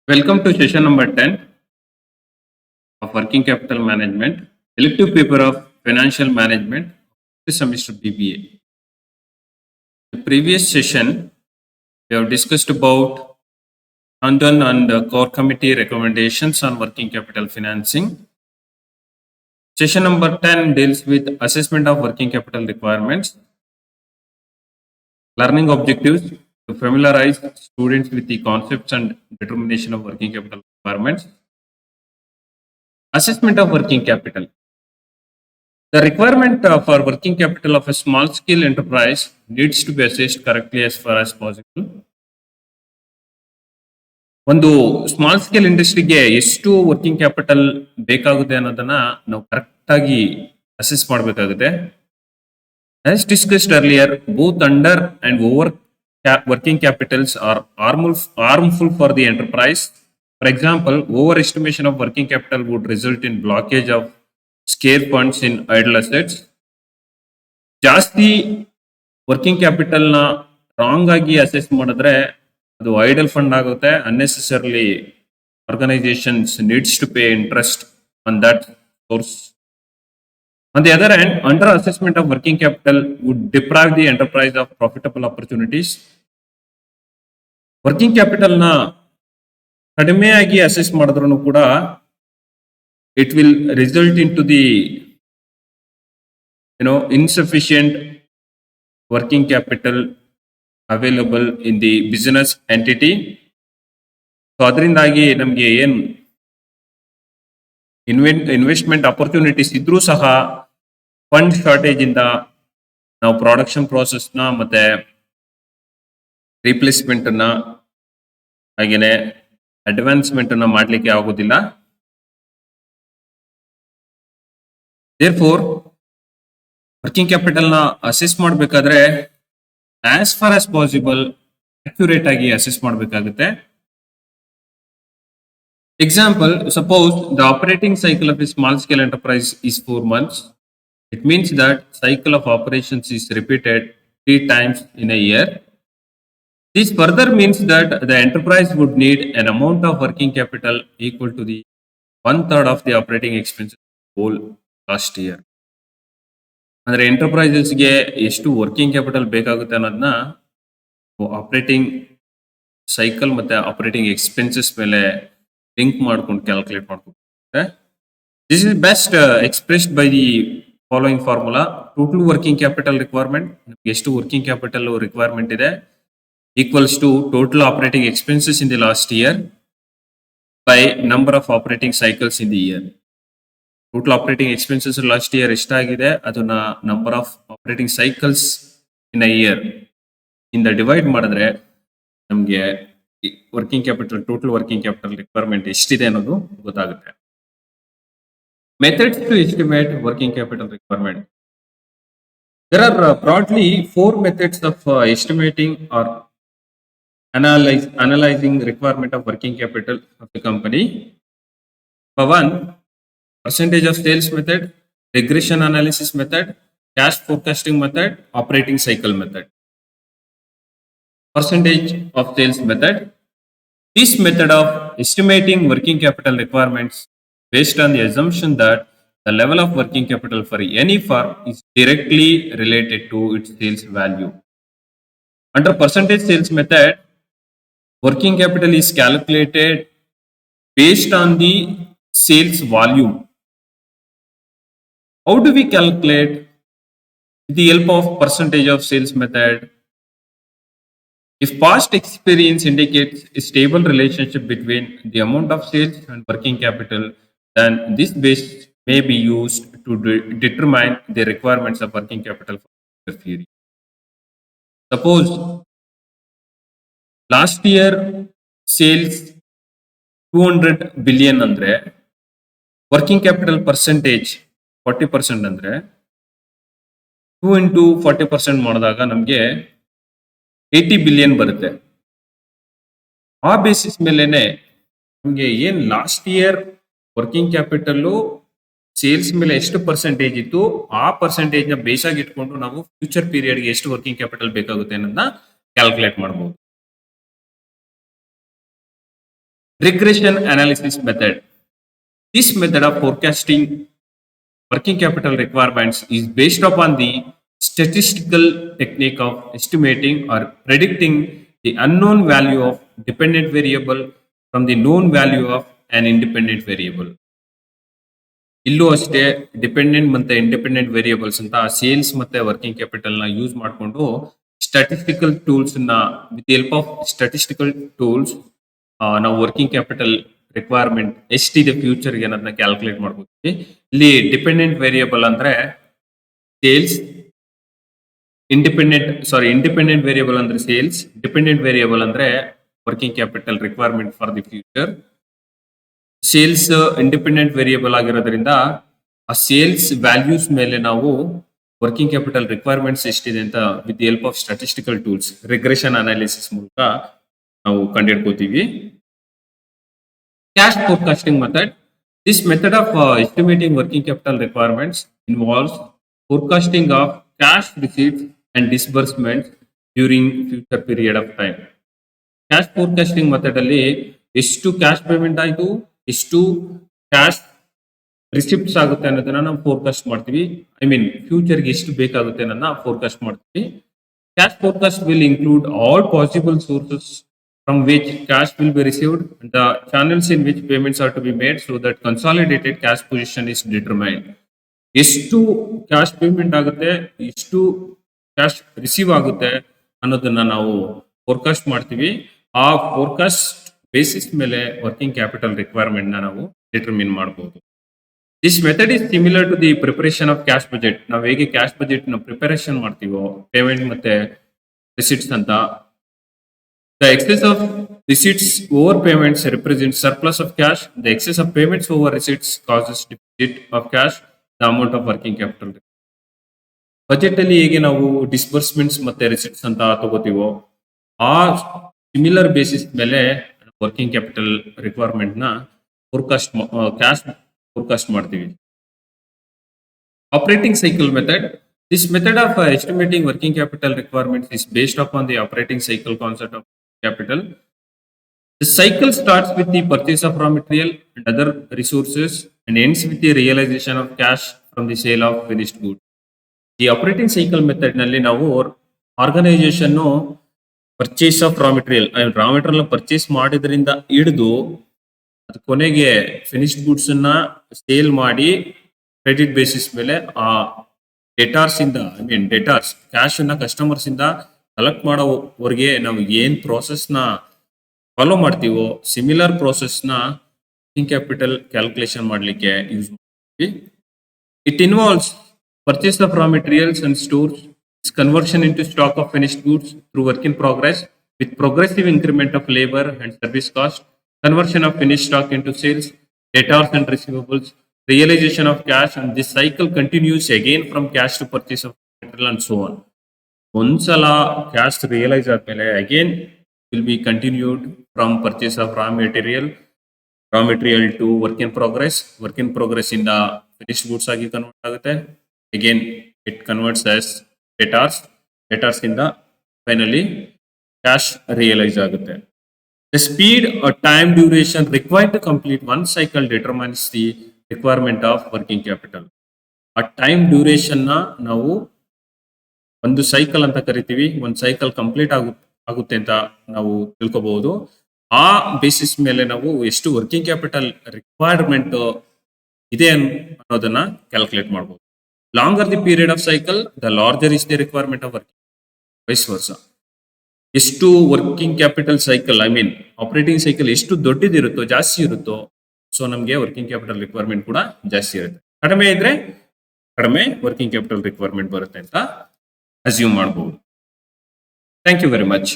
Welcome to session number 10 of Working Capital Management, elective paper of Financial Management, this semester BBA. The previous session, we have discussed about London and core committee recommendations on working capital financing. Session number 10 deals with assessment of working capital requirements, learning objectives to familiarize students with the concepts and determination of working capital requirements. Assessment of working capital. The requirement for working capital of a small scale enterprise needs to be assessed correctly as far as possible. ಒಂದು small scale ಇಂಡಸ್ಟ್ರಿಗೆ ಎಷ್ಟು working capital ಬೇಕಾಗುತ್ತೆ ಅನ್ನೋದನ್ನ ನಾವು correct ಆಗಿ assess ಮಾಡಬೇಕಾಗುತ್ತೆ. As discussed earlier, both under and over working capitals are harmful for the enterprise. For example, overestimation of working capital would result in blockage of scarce funds in idle assets. ಜಾಸ್ತಿ working capital ನ wrong ಆಗಿ assess ಮಾಡಿದ್ರೆ ಅದು idle fund ಆಗುತ್ತೆ. Unnecessarily organisations needs to pay interest on that source. On the other hand, under assessment of working capital would deprive the enterprise of profitable opportunities. Working capital na ಕಡಿಮೆಯಾಗಿ assess ಮಾಡಿದ್ರು ಕೂಡ it will result into the insufficient working capital available in the business entity. So ಅದರಿಂದಾಗಿ ನಮಗೆ ಏನು investment opportunities ಇದ್ರೂ ಸಹ fund shortage ಇಂದ ನಾವು ಪ್ರೊಡಕ್ಷನ್ ಪ್ರೋಸೆಸ್ ನ ಮತ್ತೆ ರಿಪ್ಲೇಸ್ಮೆಂಟ್ ಅನ್ನ ಹಾಗೇನೆ ಅಡ್ವಾನ್ಸ್ಮೆಂಟ್ ಅನ್ನ ಮಾಡ್ಲಿಕ್ಕೆ ಆಗೋದಿಲ್ಲ. ದೇರ್ಫೋರ್ ವರ್ಕಿಂಗ್ ಕ್ಯಾಪಿಟಲ್ ನ ಅಸೆಸ್ ಮಾಡಬೇಕಾದ್ರೆ as far as possible accurate ಆಗಿ ಅಸೆಸ್ ಮಾಡಬೇಕಾಗುತ್ತೆ. Example, suppose the operating cycle of a small scale enterprise is 4 months. It means that cycle of operations is repeated 3 times in a year. This further means that the enterprise would need an amount of working capital equal to the 1/3 of the operating expenses whole last year. ಅಂದ್ರೆ ಎಂಟರ್ಪ್ರೈಸಸ್ಗೆ ಎಷ್ಟು working capital ಬೇಕಾಗುತ್ತೆ ಅನ್ನೋದನ್ನ operating cycle ಮತ್ತೆ operating expenses ಮೇಲೆ link ಮಾಡ್ಕೊಂಡು calculate ಮಾಡ್ಕೊಂಡು this is best expressed by the following formula. Total working capital requirement ಎಷ್ಟು working capital requirement ಇದೆ equals to total operating expenses in the last year by number of operating cycles in the year. Total operating expenses last year ಎಷ್ಟಾಗಿದೆ ಅದನ್ನ number of operating cycles in a year ಇಂದ divide ಮಾಡಿದ್ರೆ ನಮಗೆ working capital total working capital requirement ಎಷ್ಟಿದೆ ಅನ್ನೋದು ಗೊತ್ತಾಗುತ್ತೆ. Methods to estimate working capital requirement. There are broadly 4 methods of estimating or analyzing requirement of working capital of the company. For one, percentage of sales method, regression analysis method, cash forecasting method, operating cycle method. Percentage of sales method. This method of estimating working capital requirements based on the assumption that the level of working capital for any firm is directly related to its sales value. Under percentage sales method, working capital is calculated based on the sales volume. How do we calculate? With the help of percentage of sales method. If past experience indicates a stable relationship between the amount of sales and working capital, then this base may be used to determine the requirements of working capital for the period. Suppose last year sales 200 billion andre working capital percentage 40% andre 2 into 40% ಮಾಡಿದಾಗ ನಮಗೆ 80 billion ಬರುತ್ತೆ. ಆ basis ಮೇಲೆನೆ ನಮಗೆ ಏನ್ last year working capital sales ಮೇಲೆ ಎಷ್ಟು percentage ಇತ್ತು ಆ ಪರ್ಸೆಂಟೇಜ್ ನ ಬೇಸ್ ಆಗಿ ಇಟ್ಕೊಂಡು ನಾವು ಫ್ಯೂಚರ್ ಪೀರಿಯಡ್ಗೆ ಎಷ್ಟು ವರ್ಕಿಂಗ್ ಕ್ಯಾಪಿಟಲ್ ಬೇಕಾಗುತ್ತೆ ಅನ್ನೋದನ್ನ ಕ್ಯಾಲ್ಕುಲೇಟ್ ಮಾಡಬಹುದು. Regression analysis method. This method of forecasting working capital requirements is based upon the statistical technique of estimating or predicting the unknown value of dependent variable from the known value of an independent variable. ಇಲ್ಲೂ ಅಷ್ಟೇ dependent ಮತ್ತೆ independent variables ಅಂತ sales ಮತ್ತೆ working capital ನ use ಮಾಡಿಕೊಂಡು statistical tools ನ with help of statistical tools ನಾವು working capital requirement ಎಷ್ಟಿದೆ ಫ್ಯೂಚರ್ಗೆ ಅನ್ನೋದನ್ನ ಕ್ಯಾಲ್ಕುಲೇಟ್ ಮಾಡ್ಕೋತೀವಿ. ಇಲ್ಲಿ ಡಿಪೆಂಡೆಂಟ್ ವೇರಿಯೇಬಲ್ ಅಂದ್ರೆ ಸೇಲ್ಸ್, ಇಂಡಿಪೆಂಡೆಂಟ್ ವೇರಿಯೇಬಲ್ ಅಂದ್ರೆ ಸೇಲ್ಸ್, ಡಿಪೆಂಡೆಂಟ್ ವೇರಿಯೇಬಲ್ ಅಂದ್ರೆ working capital requirement for the future. Sales independent variable ಆಗಿರೋದ್ರಿಂದ ಆ ಸೇಲ್ಸ್ ವ್ಯಾಲ್ಯೂಸ್ ಮೇಲೆ ನಾವು ವರ್ಕಿಂಗ್ ಕ್ಯಾಪಿಟಲ್ ರಿಕ್ವೈರ್ಮೆಂಟ್ಸ್ ಎಷ್ಟಿದೆ ಅಂತ with help of statistical tools regression analysis ಮೂಲಕ ನಾವು ಕಂಡುಹಿಡ್ಕೋತೀವಿ. Cash forecasting method. This method of estimating working capital requirements involves forecasting of cash receipts and disbursement during future period of time. Cash forecasting method ಅಲ್ಲಿ ಎಷ್ಟು cash payment ಆಯಿತು, ಎಷ್ಟು cash receipts ಆಗುತ್ತೆ ಅನ್ನೋದನ್ನ ನಾವು ಫೋರ್ಕಾಸ್ಟ್ ಮಾಡ್ತೀವಿ. ಐ ಮೀನ್ ಫ್ಯೂಚರ್ಗೆ ಎಷ್ಟು ಬೇಕಾಗುತ್ತೆ ಅನ್ನೋದನ್ನ ಫೋರ್ಕಾಸ್ಟ್ ಮಾಡ್ತೀವಿ. Cash forecast will include all possible sources from which cash will be received and the channels in which payments are to be made so that consolidated cash position is determined. ಎಷ್ಟು cash payment ಆಗುತ್ತೆ, ಎಷ್ಟು cash receive ಆಗುತ್ತೆ ಅನ್ನೋದನ್ನ ನಾವು forecast ಮಾಡ್ತೀವಿ. ಆ forecast basis ಮೇಲೆ working capital requirement ನ ನಾವು ಡಿಟರ್ಮಿನ್ ಮಾಡಬಹುದು. This method is similar to the preparation of cash budget. ನಾವು ಹೇಗೆ ಕ್ಯಾಶ್ ಬಜೆಟ್ ನ ಪ್ರಿಪರೇಷನ್ ಮಾಡ್ತೀವೋ ಪೇಮೆಂಟ್ ಮತ್ತೆ ರಿಸಿಟ್ಸ್ ಅಂತ. The excess of receipts over payments represents surplus of cash. The excess of payments over receipts causes deficit of cash, the amount of working capital. Budget ಅಲ್ಲಿ ಹೇಗೆ ನಾವು ಡಿಸ್ಬರ್ಸ್ಮೆಂಟ್ಸ್ ಮತ್ತೆ receipts ಅಂತ ತಗೋತೀವೋ ಆ ಸಿಮಿಲರ್ ಬೇಸಿಸ್ ಮೇಲೆ working capital requirement ನ forecast cash forecast ಮಾಡ್ತೀವಿ. Operating cycle method. This method of estimating working capital requirements is based upon the operating cycle concept of capital. The cycle starts with the purchase of raw material and other resources and ends with the realization of cash from the sale of finished goods. The operating cycle method ನಲ್ಲಿ ನಾವು organisation purchase of raw material purchase ಮಾಡಿದ್ರಿಂದ ಹಿಡಿದು ಅದು ಕೊನೆಗೆ finished goods ಅನ್ನ sale ಮಾಡಿ credit basis ಮೇಲೆ ಆ ಡೆಟಾರ್ಸ್ ಇಂದ ಡೆಟಾರ್ಸ್ ಕ್ಯಾಶ್ ಅನ್ನ ಕಸ್ಟಮರ್ಸ್ ಇಂದ ಕಲೆಕ್ಟ್ ಮಾಡೋವರೆಗೆ ನಾವು ಏನ್ ಪ್ರೋಸೆಸ್ ನ ಫಾಲೋ ಮಾಡ್ತೀವೋ ಸಿಮಿಲರ್ ಪ್ರೋಸೆಸ್ ನ ವರ್ಕಿಂಗ್ ಕ್ಯಾಪಿಟಲ್ ಕ್ಯಾಲ್ಕುಲೇಷನ್ ಮಾಡ್ಲಿಕ್ಕೆ ಯೂಸ್ ಮಾಡ್ತೀವಿ. It involves purchase of raw materials and stores, conversion into stock of finished goods through work in progress with progressive increment of labour and service cost, conversion of finished stock into sales, debtors and receivables, realization of cash, and this cycle continues again from cash to purchase of material and so on. ಒಂದ್ಸಲ cash realise ಆದ್ಮೇಲೆ again will be continued from purchase of raw material to work in progress ಇಂದ finished goods ಆಗಿ convert ಆಗುತ್ತೆ. Again it converts as debtors ಇಂದ finally cash realise ಆಗುತ್ತೆ. The speed or time duration required to complete one cycle determines the requirement of working capital. ಆ time duration ನ ನಾವು ಒಂದು cycle ಅಂತ ಕರಿತೀವಿ. ಒಂದು ಸೈಕಲ್ ಕಂಪ್ಲೀಟ್ ಆಗುತ್ತೆ ಅಂತ ನಾವು ತಿಳ್ಕೋಬಹುದು. ಆ ಬೇಸಿಸ್ ಮೇಲೆ ನಾವು ಎಷ್ಟು ವರ್ಕಿಂಗ್ ಕ್ಯಾಪಿಟಲ್ ರಿಕ್ವೈರ್ಮೆಂಟ್ ಇದೆ ಅನ್ನೋದನ್ನ ಕ್ಯಾಲ್ಕುಲೇಟ್ ಮಾಡಬಹುದು. Longer the period of cycle the larger is the requirement of working, vice versa. ಎಷ್ಟು working capital cycle operating cycle ಎಷ್ಟು ದೊಡ್ಡದಿರುತ್ತೋ ಜಾಸ್ತಿ ಇರುತ್ತೋ ಸೊ ನಮಗೆ ವರ್ಕಿಂಗ್ ಕ್ಯಾಪಿಟಲ್ ರಿಕ್ವೈರ್ಮೆಂಟ್ ಕೂಡ ಜಾಸ್ತಿ ಇರುತ್ತೆ. ಕಡಿಮೆ ಇದ್ರೆ ಕಡಿಮೆ ವರ್ಕಿಂಗ್ ಕ್ಯಾಪಿಟಲ್ ರಿಕ್ವೈರ್ಮೆಂಟ್ ಬರುತ್ತೆ ಅಂತ ಅಸ್ಯೂಮ್ ಮಾಡಬಹುದು. Thank you very much.